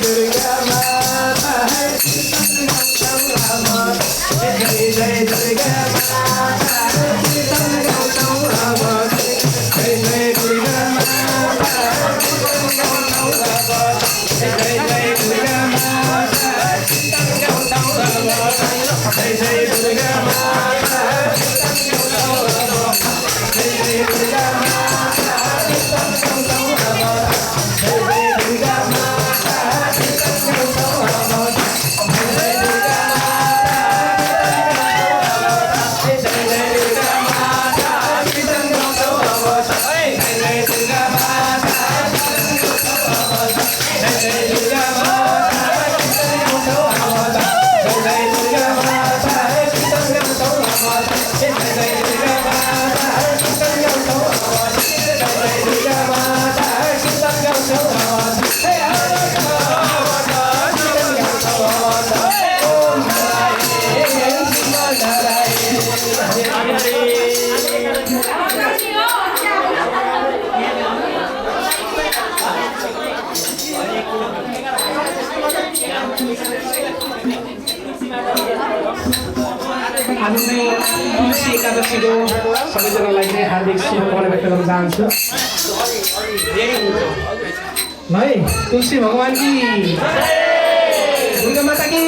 दुर्गा माता कीर्तन गाउँछौ अब जय जय दुर्गा माता कीर्तन गाउँछौ अब जय जय दुर्गा माता कीर्तन गाउँछौ अब जय जय दुर्गा माता कीर्तन गाउँछौ अब जय जय दुर्गा माता कीर्तन गाउँछौ अब जय जय दुर्गा माता कीर्तन गाउँछौ अब जय जय दुर्गा माता कीर्तन गाउँछौ अब जय जय दुर्गा माता कीर्तन गाउँछौ अब जय जय दुर्गा माता जय जय दुर्गा माता कीर्तन गाउँछौ अब जय जय दुर्गा माता कीर्तन गाउँछौ अब जय जय दुर्गा माता कीर्तन गाउँछौ अब जय जय दुर्गा माता कीर्तन गाउँछौ अब हे कीर्तन गाउँछौ अब ओम नारायण शिव नारायण हरे आज चाहिँ तुलसी एकादशीको सबैजनालाई चाहिँ हार्दिक शुभकामना व्यक्त गर्न चाहन्छु है तुलसी भगवान की दुर्गा माता की